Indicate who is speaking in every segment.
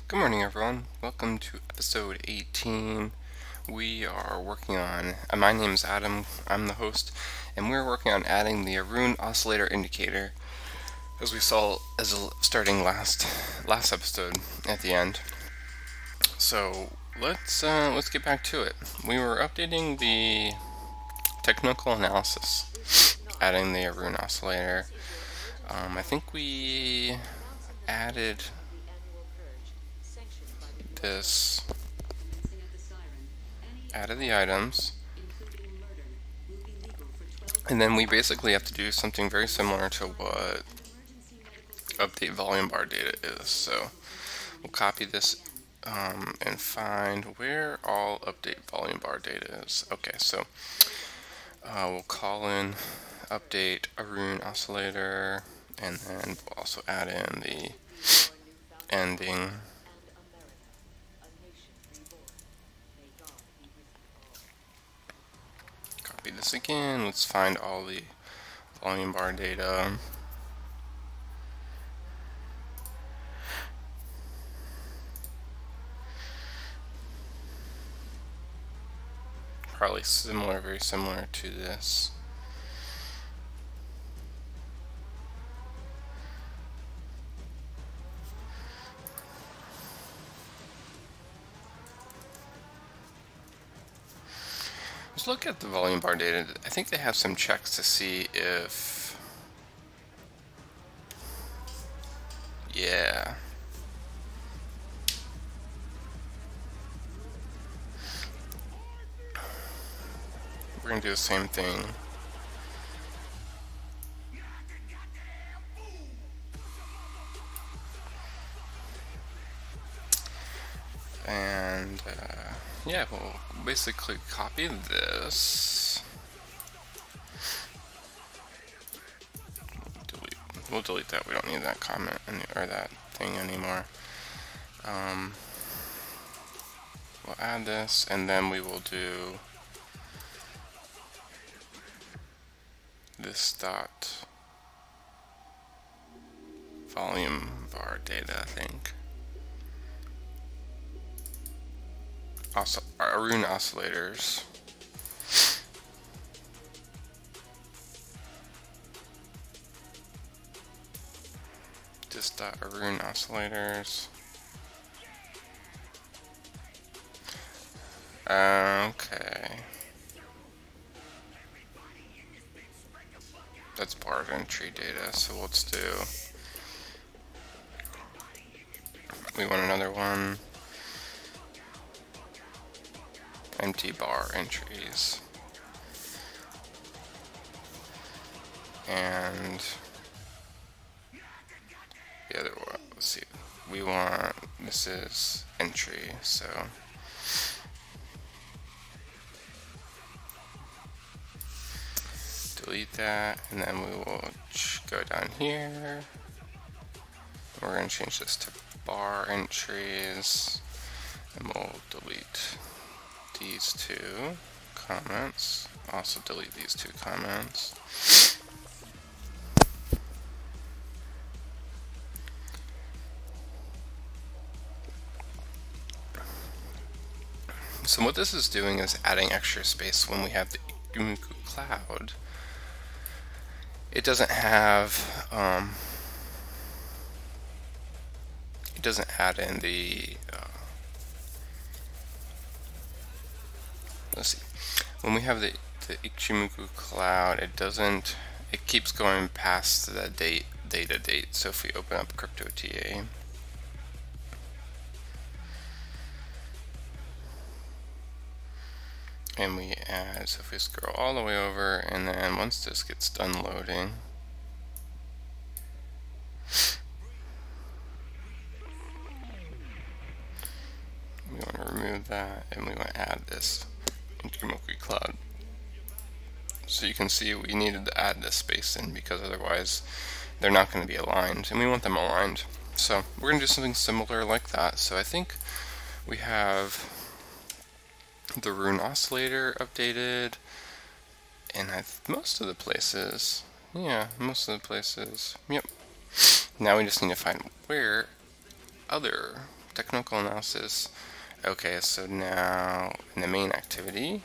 Speaker 1: Good morning, everyone. Welcome to episode 18. We are working on, my name's Adam, I'm the host, and we're working on adding the Aroon oscillator indicator, as we saw starting last episode at the end. So let's get back to it. We were updating the technical analysis, adding the Aroon oscillator. I think we added this, added the items, and then we basically have to do something very similar to what update volume bar data is. So we'll copy this and find where all update volume bar data is. Okay, so we'll call in update Aroon oscillator, and then we'll also add in the ending. Copy this again. Let's find all the volume bar data. Probably similar, very similar to this. Let's look at the volume bar data. I think they have some checks to see if, yeah. We're going to do the same thing. And yeah, we'll basically copy this. We'll delete that. We don't need that comment or that thing anymore. We'll add this, and then we will do this dot volume bar data, I think. Also, Aroon oscillators. Just dot Aroon oscillators. Okay. That's bar entry data, so let's do, we want another one. Empty bar entries. And the other one, let's see, we want, this is entry, so delete that, and then we will go down here. We're going to change this to bar entries, and we'll delete these two comments. Also delete these two comments. So what this is doing is adding extra space when we have the Ikumuku cloud. It doesn't have, it doesn't add in the, let's see, when we have the Ikumuku cloud, it doesn't, it keeps going past the data date. So if we open up CryptoTA, and we add, so if we scroll all the way over, and then once this gets done loading, we want to remove that, and we want to add this Ikumuku cloud. So you can see we needed to add this space in, because otherwise they're not going to be aligned, and we want them aligned. So we're going to do something similar like that. So I think we have the Aroon oscillator updated, and most of the places, yeah, most of the places, yep. Now we just need to find where other technical analysis. Okay, so now in the main activity,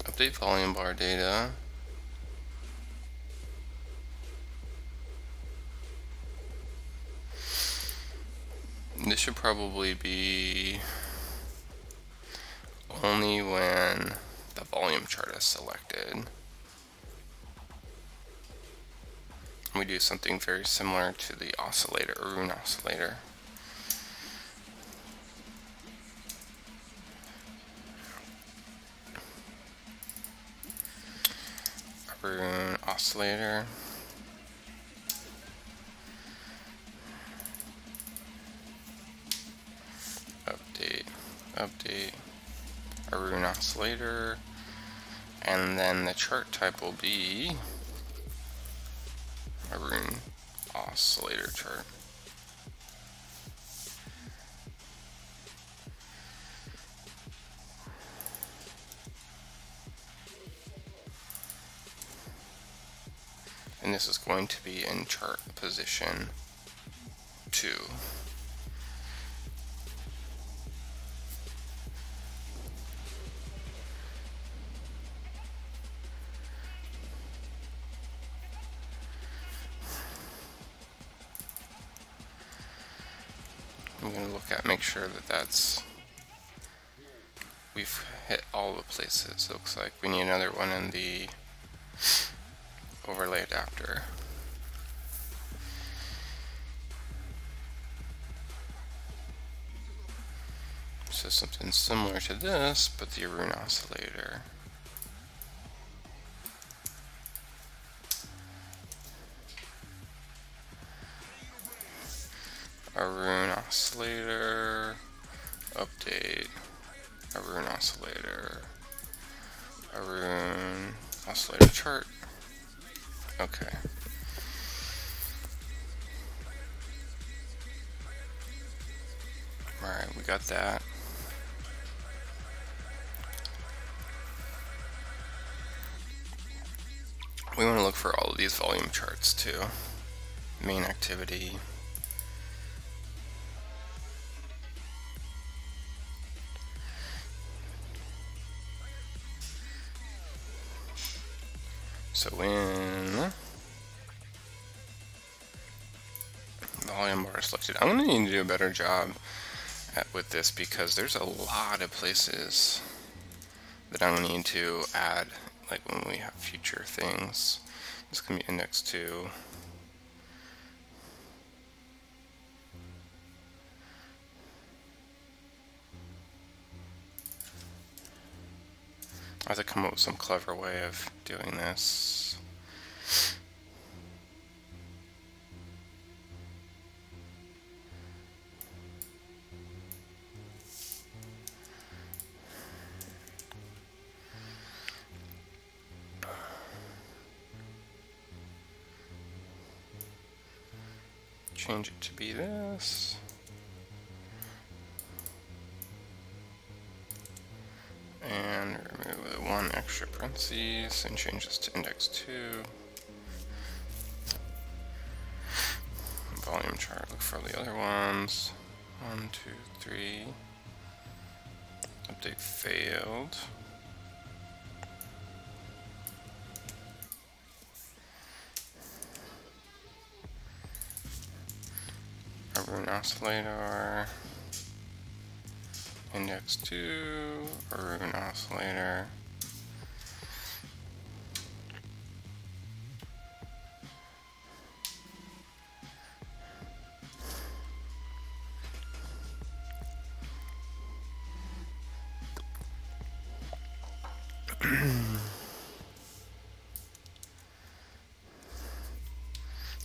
Speaker 1: update volume bar data. This should probably be only when the volume chart is selected. We do something very similar to the oscillator, Aroon oscillator. Aroon oscillator. Update Aroon oscillator, and then the chart type will be Aroon oscillator chart. And this is going to be in chart position 2. I'm going to look at, make sure that we've hit all the places. It looks like we need another one in the overlay adapter. So something similar to this, but the Aroon oscillator. Aroon oscillator, update, Aroon oscillator, Aroon oscillator chart. Okay. Alright, we got that. We want to look for all of these volume charts too. Main activity. So when volume bar is selected, I'm going to need to do a better job with this because there's a lot of places that I'm going to need to add, like when we have future things. This can be indexed to. I have to come up with some clever way of doing this. Change it to be this. And remove the one extra parentheses and change this to index 2. Volume chart, look for the other ones. 1, 2, 3. Update failed. Aroon oscillator. Index 2, Aroon oscillator.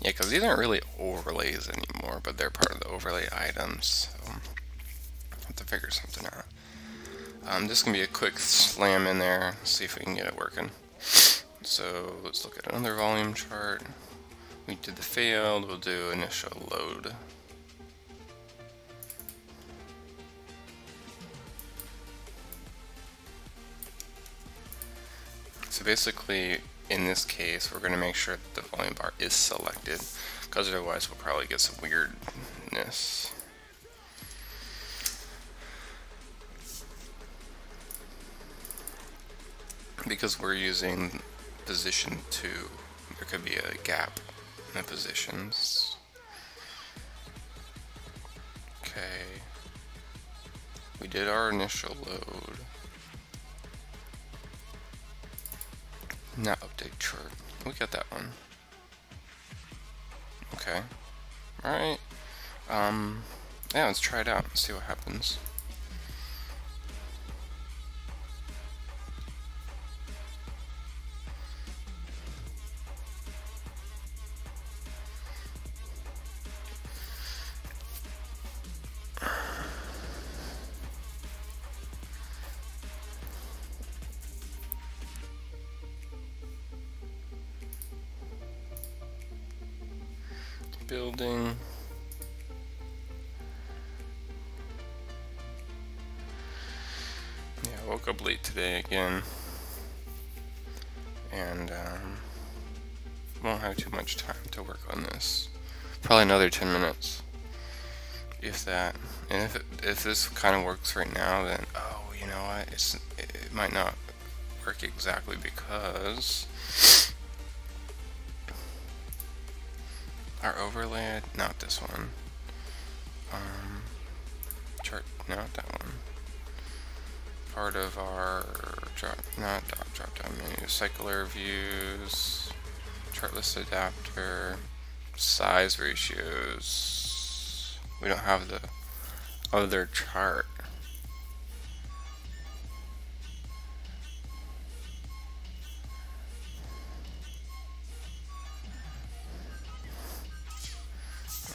Speaker 1: Yeah, because these aren't really overlays anymore, but they're part of the overlay items. So have to figure something out. This can be a quick slam in there, see if we can get it working. So let's look at another volume chart. We did the failed, we'll do initial load. So basically, in this case, we're going to make sure that the volume bar is selected, because otherwise we'll probably get some weirdness. Because we're using position 2, there could be a gap in the positions. Okay. We did our initial load. Now update chart. We got that one. Okay. Alright. Yeah, let's try it out and see what happens. Building. Yeah, I woke up late today again, and won't have too much time to work on this. Probably another 10 minutes, if that. And if this kind of works right now, then oh, you know what? It might not work exactly because our overlay, not this one. Chart, not that one. Part of our drop down menu, cycler views, chart list adapter, size ratios. We don't have the other chart.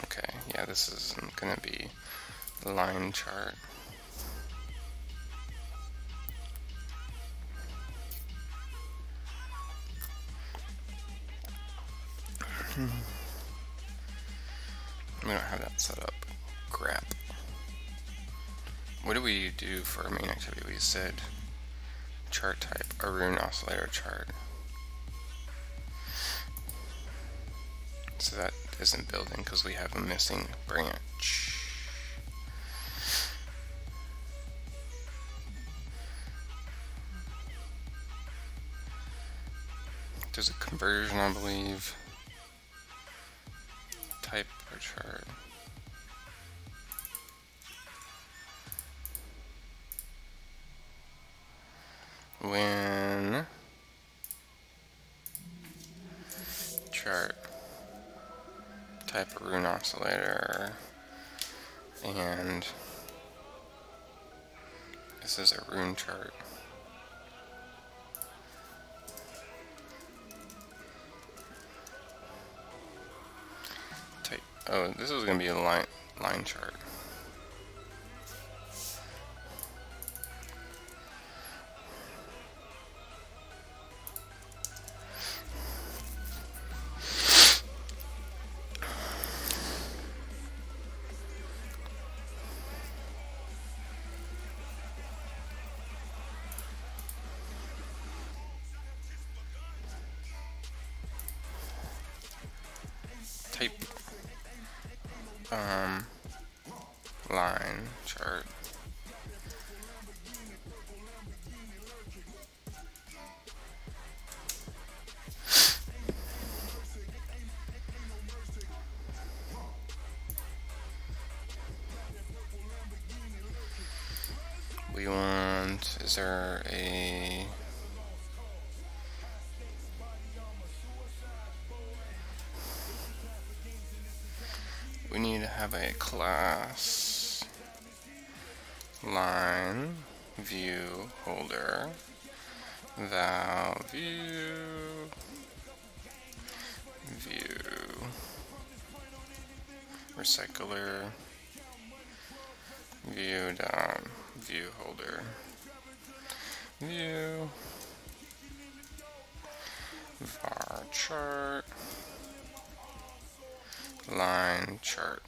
Speaker 1: Okay, yeah, this isn't gonna be the line chart. We don't have that set up. Crap. What do we do for our main activity? We said chart type, Aroon oscillator chart. So that isn't building because we have a missing branch. There's a conversion, I believe. Type or chart. When chart type Aroon oscillator, and this is a Aroon chart. Type, oh, this is going to be a line chart. Type line chart. We want, is there a we need to have a class line view holder val view recycler view holder view var chart line chart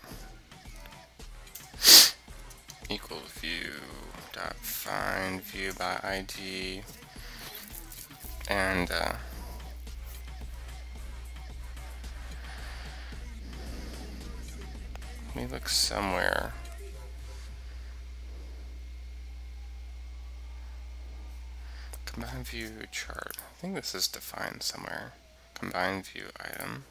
Speaker 1: equals view dot find view by ID And let me look somewhere. Combine view chart. I think this is defined somewhere. Combine view item.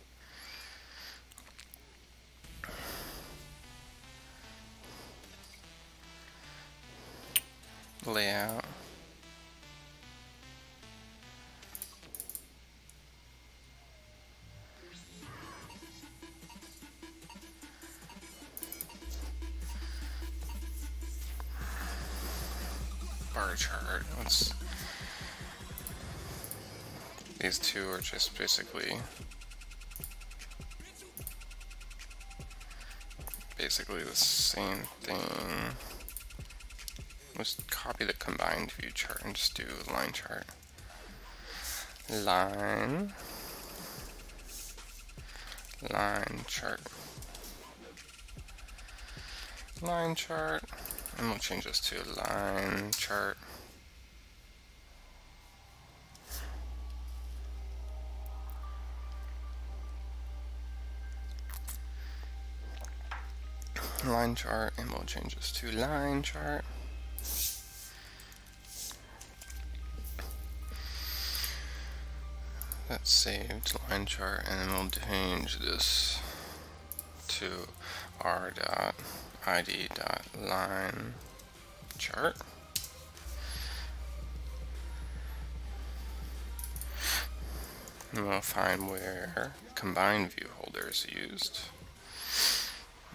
Speaker 1: Layout. Bar chart. These two are just basically the same thing. Let's copy the combined view chart and just do line chart. Line chart. Line chart. And we'll change this to line chart. Line chart, and we'll change this to line chart. That's saved, line chart, and then we'll change this to r.id.line chart. And we'll find where combined view holder is used.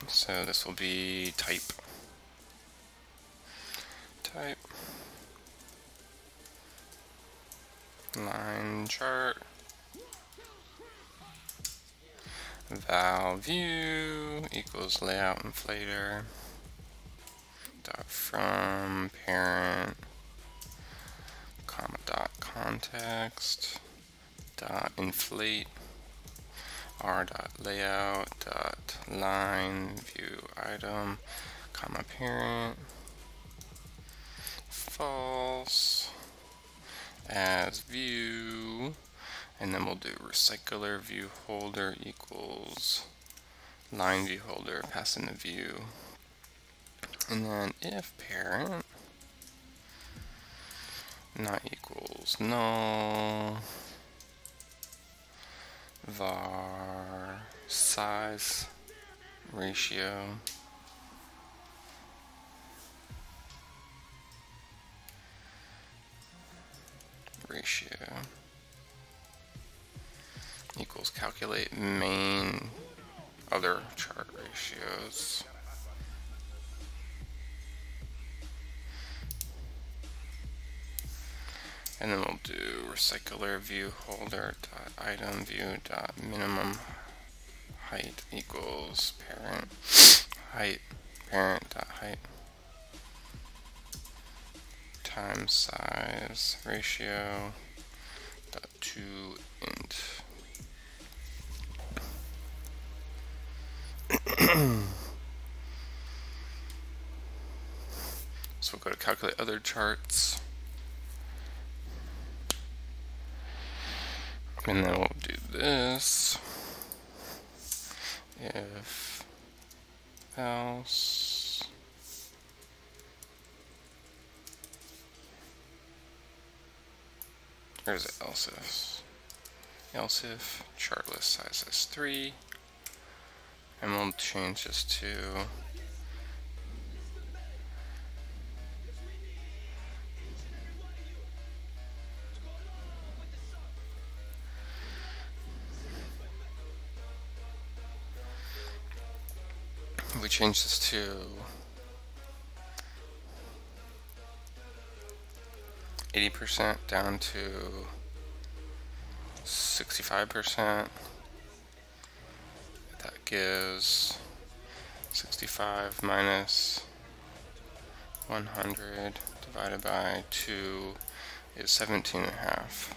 Speaker 1: So this will be type. Line chart. Val view equals layout inflator. Dot from parent, comma dot context, dot inflate, r dot layout dot line view item, comma parent, false, as view, and then we'll do recycler view holder equals line view holder, pass in the view, and then if parent not equals null, var size ratio equals calculate main other chart ratios. And then we'll do recycler view holder dot item view dot minimum height equals parent height dot height times size ratio dot to int. So we'll go to calculate other charts. And then we'll do this. If else where's it? Else if chart list size is 3, and we'll change this to we change this to 80% down to 65%. That gives 65 minus 100 divided by 2 is 17.5.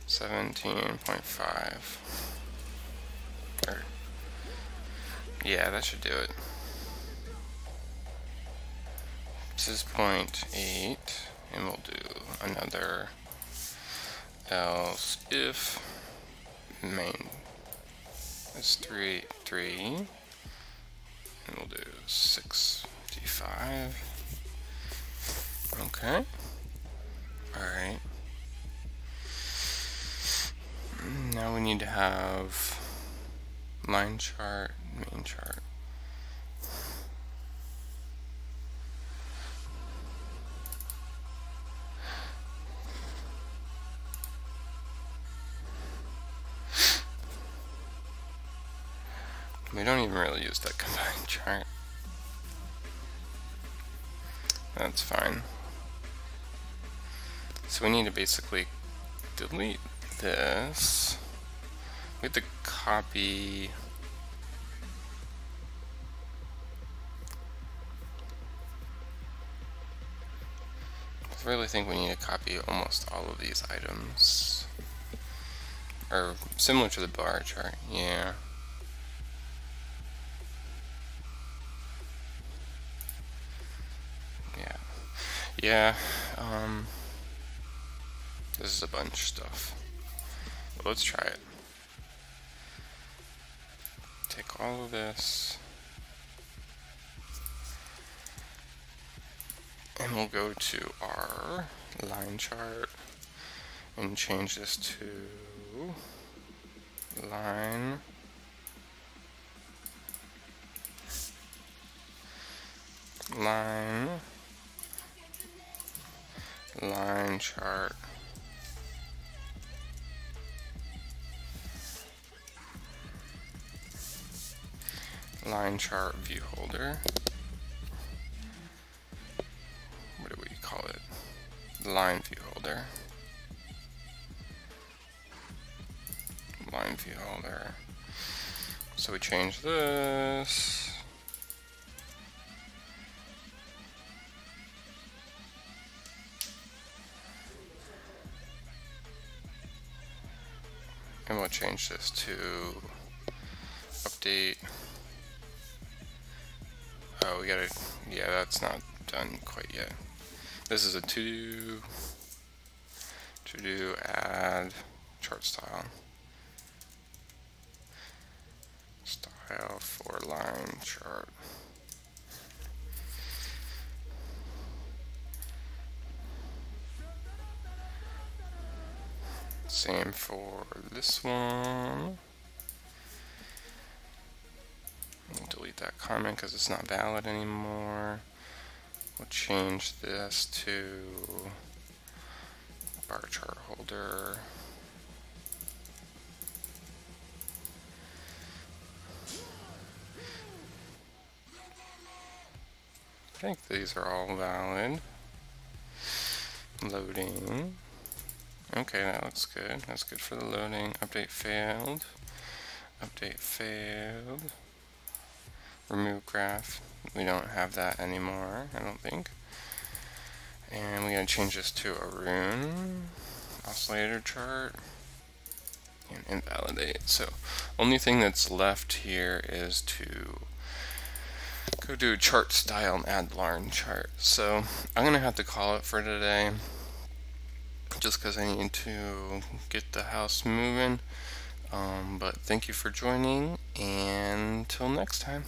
Speaker 1: 17.5. Yeah, that should do it. This is 0.8, and we'll do another else if main is 3, and we'll do 65. Okay. Alright. Now we need to have line chart, main chart. We don't even really use that combined chart. That's fine. So we need to basically delete this. We have to copy I really think we need to copy almost all of these items. Or similar to the bar chart, yeah. Yeah, this is a bunch of stuff. But let's try it. Take all of this, and we'll go to our line chart and change this to line chart view holder. What do we call it? Line view holder. Line view holder. So we change this. And we'll change this to update. Oh, we gotta, yeah, that's not done quite yet. This is a to do add chart style for line chart. Same for this one. We'll delete that comment because it's not valid anymore. We'll change this to bar chart holder. I think these are all valid. Loading. Okay, that looks good. That's good for the loading. Update failed. Update failed. Remove graph. We don't have that anymore, I don't think. And we gotta change this to Aroon oscillator chart and invalidate. So only thing that's left here is to go do chart style and add line chart. So I'm gonna have to call it for today, just because I need to get the house moving. But thank you for joining, and until next time.